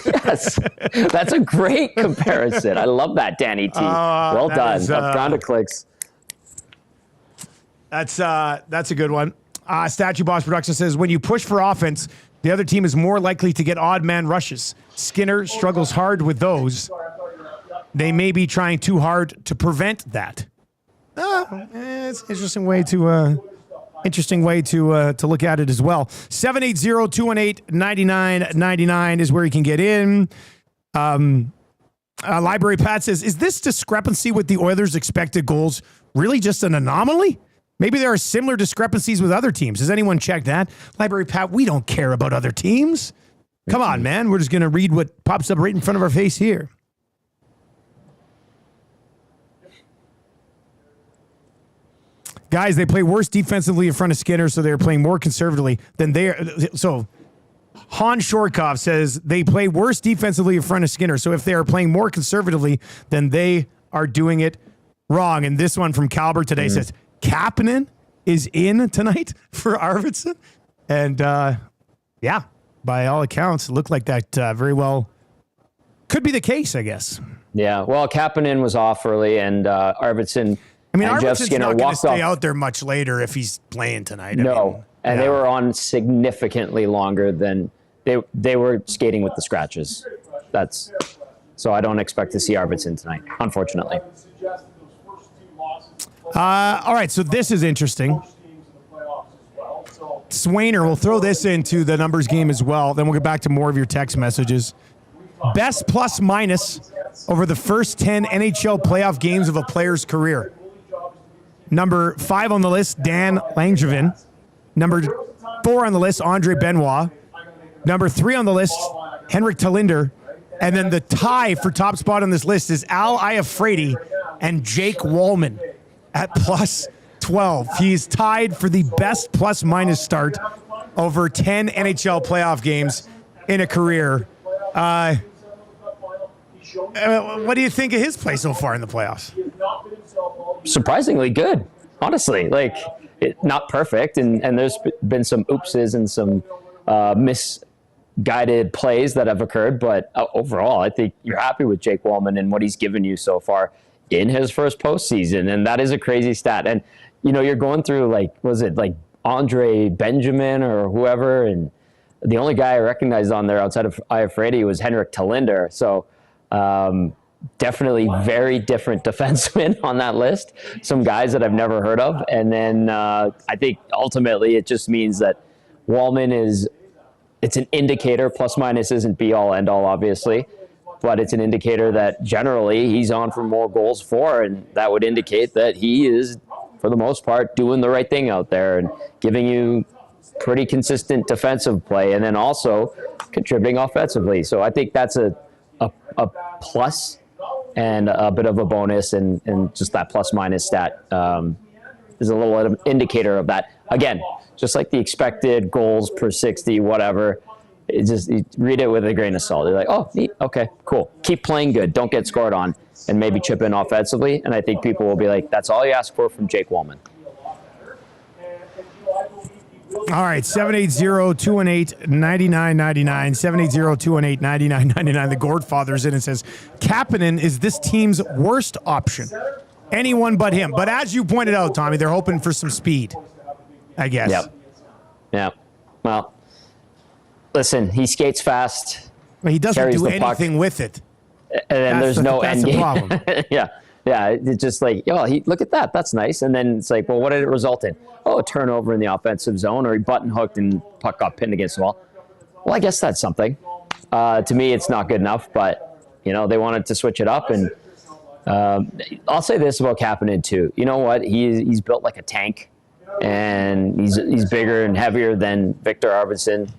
Yes, that's a great comparison. I love that, Danny T. Well done. Round of clicks. That's a good one. Statue Boss Production says, when you push for offense, the other team is more likely to get odd man rushes. Skinner struggles hard with those. They may be trying too hard to prevent that. It's an interesting way to look at it as well. 780-218-9999 is where you can get in. Library Pat says, is this discrepancy with the Oilers' expected goals really just an anomaly? Maybe there are similar discrepancies with other teams. Has anyone checked that? Library Pat, we don't care about other teams. Come on, man. We're just going to read what pops up right in front of our face here. Guys, they play worse defensively in front of Skinner, so they're playing more conservatively than they are. So Han Shortkov says they play worse defensively in front of Skinner, so if they are playing more conservatively, then they are doing it wrong. And this one from Calbert today says, Kapanen is in tonight for Arvidsson. And, yeah, by all accounts, it looked like that very well could be the case, I guess. Yeah, well, Kapanen was off early, and Arvidsson... I mean, Jeff Skinner not going to stay out there much later if he's playing tonight. No, they were on significantly longer than they were skating with the scratches. So I don't expect to see Arvidsson tonight, unfortunately. All right, so this is interesting. Swainer, we'll throw this into the numbers game as well. Then we'll get back to more of your text messages. Best plus minus over the first 10 NHL playoff games of a player's career. Number 5 on the list, Dan Langevin. Number 4 on the list, Andre Benoit. Number 3 on the list, Henrik Talinder. And then the tie for top spot on this list is Al Iafrate and Jake Wallman at plus 12. He's tied for the best plus minus start over 10 NHL playoff games in a career. What do you think of his play so far in the playoffs? Surprisingly good, honestly. Like, not perfect, and there's been some oopses and some misguided plays that have occurred, but overall, I think you're happy with Jake Wallman and what he's given you so far in his first postseason, and that is a crazy stat. And, you're going through, was it Andre Benjamin or whoever, and the only guy I recognized on there outside of Iafrate was Henrik Talinder, so definitely very different defensemen on that list. Some guys that I've never heard of. And then I think ultimately it just means that Wallman it's an indicator. Plus minus isn't be all end all, obviously, but it's an indicator that generally he's on for more goals for, and that would indicate that he is, for the most part, doing the right thing out there and giving you pretty consistent defensive play and then also contributing offensively. So I think that's a plus and a bit of a bonus, and just that plus minus stat is a little indicator of that. Again, just like the expected goals per 60, whatever, you read it with a grain of salt. You're like, oh, neat, okay, cool. Keep playing good. Don't get scored on, and maybe chip in offensively. And I think people will be like, that's all you ask for from Jake Wallman. All right, 780-218-9999, 780-218-9999. The Gourdfather's in and says, Kapanen is this team's worst option. Anyone but him. But as you pointed out, Tommy, they're hoping for some speed, I guess. Yep. Well, listen, he skates fast. Well, he doesn't do anything with it. And then there's no end game. Problem. Yeah, it's just like, look at that. That's nice. And then it's like, well, what did it result in? Oh, a turnover in the offensive zone, or he button hooked and puck got pinned against the wall. Well, I guess that's something. To me, it's not good enough, but, they wanted to switch it up. And I'll say this about Kapanen, too. You know what? He's built like a tank, and he's bigger and heavier than Victor Arvidsson.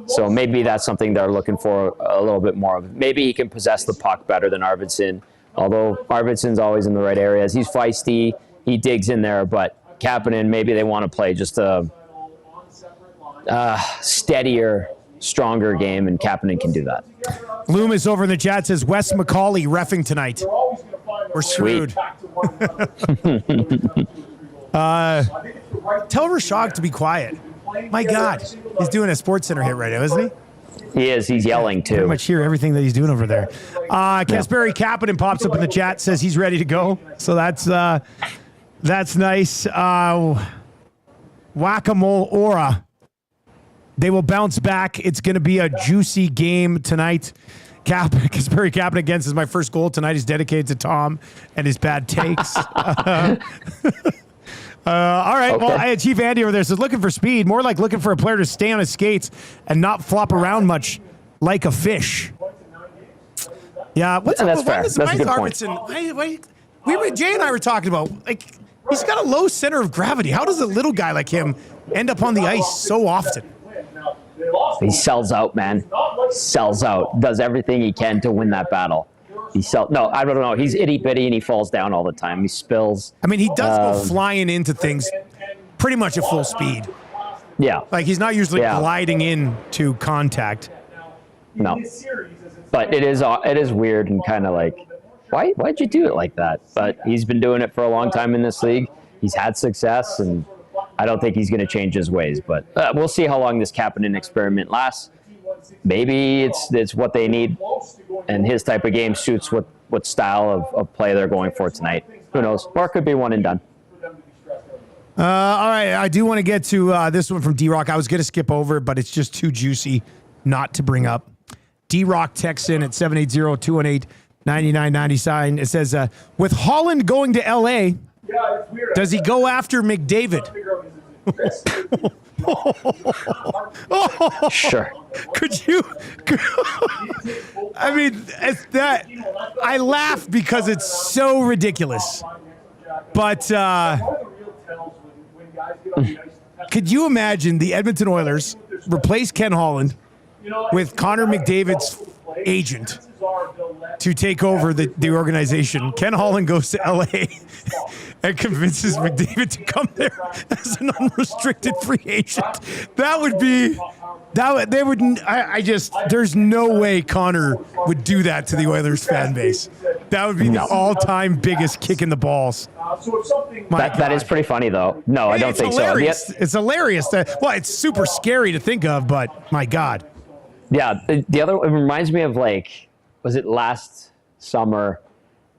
So maybe that's something they're looking for a little bit more of. Maybe he can possess the puck better than Arvidsson. Although Arvidsson's always in the right areas. He's feisty. He digs in there. But Kapanen, maybe they want to play just a steadier, stronger game, and Kapanen can do that. Loomis over in the chat says, Wes McCauley reffing tonight. We're screwed. Tell Rashog to be quiet. My God. He's doing a Sports Center hit right now, isn't he? He is. He's yelling, too. Pretty much hear everything that he's doing over there. Kasperi Kapanen pops up in the chat, says he's ready to go. So that's nice. Whack-a-mole Aura. They will bounce back. It's going to be a juicy game tonight. Kasperi Kapanen again says, my first goal tonight is dedicated to Tom and his bad takes. All right. Okay. Well, I had Chief Andy over there says looking for speed, more like looking for a player to stay on his skates and not flop around much like a fish. Yeah, what's and up? that's fair. That's a good point. Jay and I were talking about, like, he's got a low center of gravity. How does a little guy like him end up on the ice so often? He sells out, man. Sells out. Does everything he can to win that battle. No, I don't know. He's itty bitty and he falls down all the time. He spills. I mean, he does go flying into things pretty much at full speed. Yeah. Like, he's not usually gliding into contact. No. But it is weird and kind of like, why'd you do it like that? But he's been doing it for a long time in this league. He's had success, and I don't think he's going to change his ways. But we'll see how long this Kapanen experiment lasts. Maybe it's what they need, and his type of game suits what style of play they're going for tonight. Who knows? Or it could be one and done. All right, I do want to get to this one from D-Rock. I was going to skip over it, but it's just too juicy not to bring up. D-Rock texts in at 780-218-9990. It says, with Holland going to L.A., does he go after McDavid? Sure. I mean, that I laugh because it's so ridiculous. But could you imagine the Edmonton Oilers replace Ken Holland with Connor McDavid's agent to take over the organization? Ken Holland goes to LA and convinces McDavid to come there as an unrestricted free agent. There's no way Connor would do that to the Oilers fan base. That would be the all-time biggest kick in the balls. That is pretty funny, though. No, I don't think hilarious. So. It's hilarious. It's super scary to think of, but my God. Yeah, the other, it reminds me of, like, was it last summer?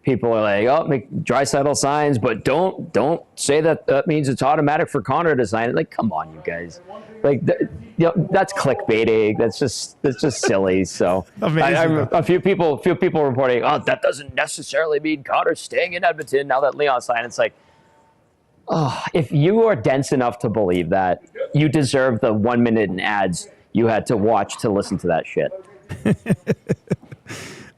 People are like, oh, Draisaitl signs, but don't say that means it's automatic for Connor to sign it. Like, come on, you guys. Like, that's clickbaiting. That's just silly. So a few people reporting, oh, that doesn't necessarily mean Connor's staying in Edmonton now that Leon signed. It's like, oh, if you are dense enough to believe that, you deserve the 1 minute in ads you had to watch to listen to that shit.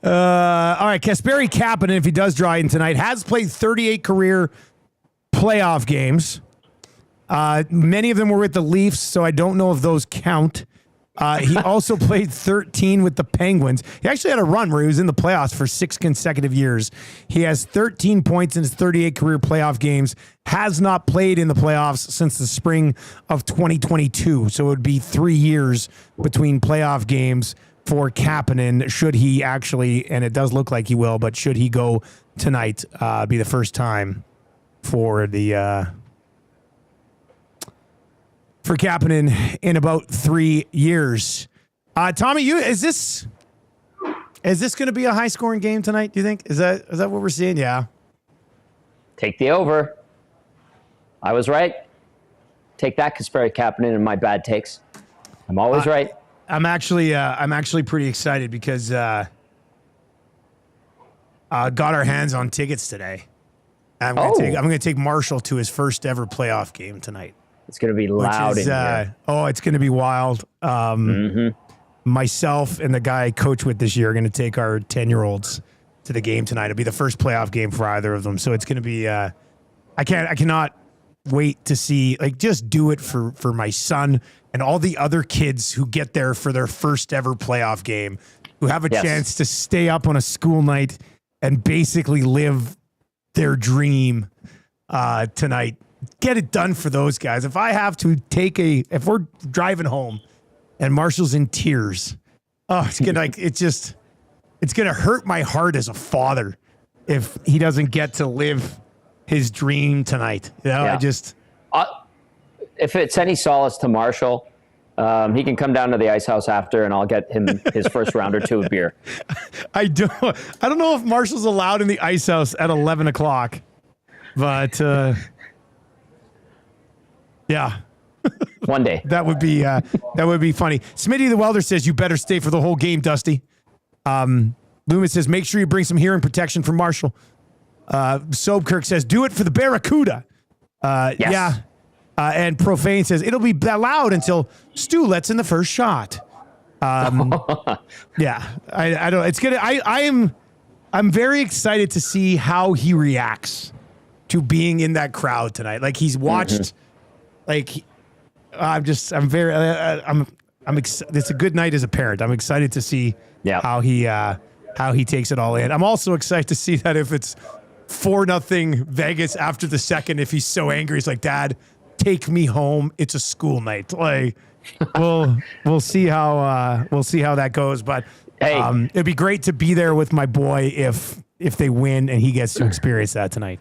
All right, Kasperi Kapanen, if he does draw in tonight, has played 38 career playoff games. Many of them were with the Leafs, so I don't know if those count. He also played 13 with the Penguins. He actually had a run where he was in the playoffs for 6 consecutive years. He has 13 points in his 38 career playoff games, has not played in the playoffs since the spring of 2022. So it would be 3 years between playoff games for Kapanen, should he actually, and it does look like he will, but should he go tonight, be the first time for Kapanen in about 3 years. Tommy, is this going to be a high scoring game tonight? Do you think? Is that what we're seeing? Yeah. Take the over. I was right. Take that, Kasperi Kapanen, and my bad takes. I'm always right. I'm actually pretty excited because got our hands on tickets today. I'm going to take Marshall to his first ever playoff game tonight. It's going to be loud in here. Oh, it's going to be wild. Myself and the guy I coach with this year are going to take our 10-year-olds to the game tonight. It'll be the first playoff game for either of them. So it's going to be, I cannot wait to see, like, just do it for my son and all the other kids who get there for their first ever playoff game, who have a chance to stay up on a school night and basically live their dream tonight. Get it done for those guys. If I have to if we're driving home and Marshall's in tears, it's gonna hurt my heart as a father if he doesn't get to live his dream tonight. You know, if it's any solace to Marshall, he can come down to the ice house after, and I'll get him his first round or two of beer. I don't know if Marshall's allowed in the ice house at 11 o'clock, but yeah. One day. That would be funny. Smitty the Welder says you better stay for the whole game, Dusty. Loomis says make sure you bring some hearing protection for Marshall. Sobkirk says do it for the Barracuda. Yes. Yeah. And Profane says it'll be that loud until Stu lets in the first shot. Yeah. I don't. It's gonna. I am I'm very excited to see how he reacts to being in that crowd tonight. Like he's watched, it's a good night as a parent. I'm excited to see how he takes it all in. I'm also excited to see that if it's 4-0 Vegas after the second, if he's so angry, he's like, Dad, take me home. It's a school night. Like we'll see how that goes. But it'd be great to be there with my boy if they win and he gets to experience that tonight.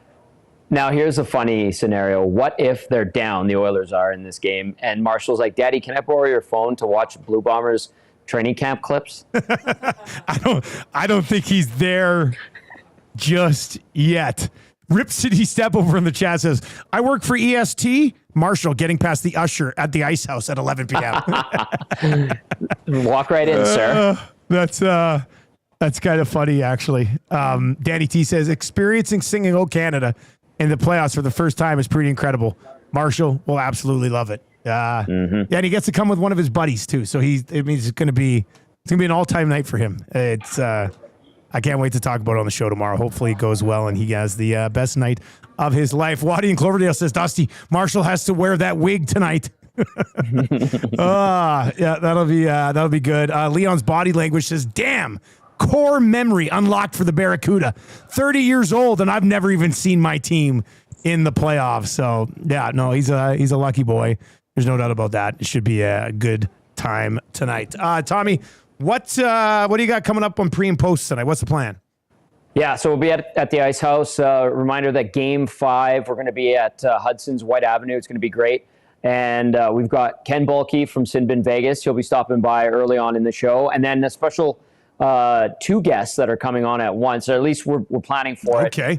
Now, here's a funny scenario. What if they're down, the Oilers are in this game, and Marshall's like, Daddy, can I borrow your phone to watch Blue Bombers training camp clips? I don't think he's there just yet. Rip City Step over in the chat says, I work for EST. Marshall getting past the usher at the Ice House at 11 p.m. Walk right in, sir. That's kind of funny, actually. Danny T says, experiencing Singing O Canada in the playoffs for the first time is pretty incredible. Marshall will absolutely love it. Yeah, and he gets to come with one of his buddies too. So it's going to be an all-time night for him. I can't wait to talk about it on the show tomorrow. Hopefully it goes well and he has the best night of his life. Waddy in Cloverdale says, Dusty, Marshall has to wear that wig tonight. That'll be good. Leon's body language says, damn, core memory unlocked for the Barracuda. 30 years old, and I've never even seen my team in the playoffs. So, yeah, no, he's a lucky boy. There's no doubt about that. It should be a good time tonight. Tommy, what do you got coming up on pre and post tonight? What's the plan? Yeah, so we'll be at the Ice House. Reminder that Game 5, we're going to be at Hudson's White Avenue. It's going to be great. And we've got Ken Bulkey from Sin Bin Vegas. He'll be stopping by early on in the show. And then a special 2 guests that are coming on at once, or at least we're planning for it. Okay.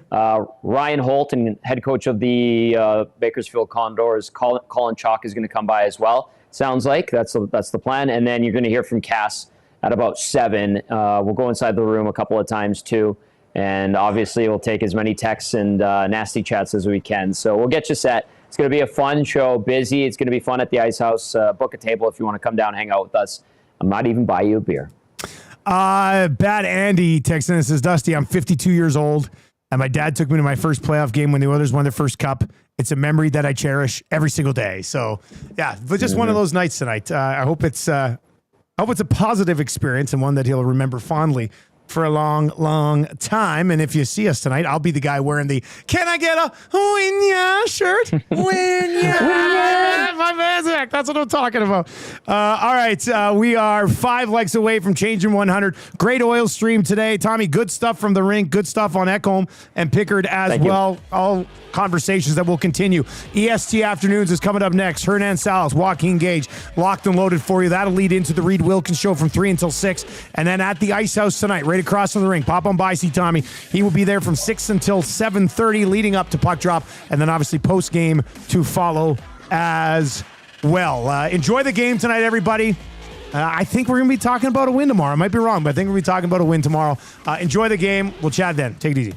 Ryan Holt, and head coach of the Bakersfield Condors, Colin Chalk, is going to come by as well. Sounds like that's the plan. And then you're going to hear from Cass at about 7. We'll go inside the room a couple of times too. And obviously we'll take as many texts and nasty chats as we can. So we'll get you set. It's going to be a fun show, busy. It's going to be fun at the Ice House. Book a table if you want to come down and hang out with us. I might even buy you a beer. Bad Andy texting and says, Dusty, I'm 52 years old, and my dad took me to my first playoff game when the Oilers won their first cup. It's a memory that I cherish every single day. So, yeah, but just one of those nights tonight. I hope it's a positive experience and one that he'll remember fondly for a long, long time. And if you see us tonight, I'll be the guy wearing the "Can I get a Winya shirt?" Winya, my Mazak. That's what I'm talking about. All right, we are 5 likes away from changing 100. Great oil stream today, Tommy. Good stuff from the rink. Good stuff on Ekholm and Pickard as well. All conversations that will continue. EST Afternoons is coming up next. Hernan Salas, Joaquin Gage, locked and loaded for you. That'll lead into the Reed Wilkins show from 3 until 6. And then at the Ice House tonight, right across from the ring, pop on by, see Tommy. He will be there from 6 until 7:30, leading up to puck drop. And then obviously post game to follow as well. Enjoy the game tonight, everybody. I think we're going to be talking about a win tomorrow. I might be wrong, but I think we'll be talking about a win tomorrow. Enjoy the game. We'll chat then. Take it easy.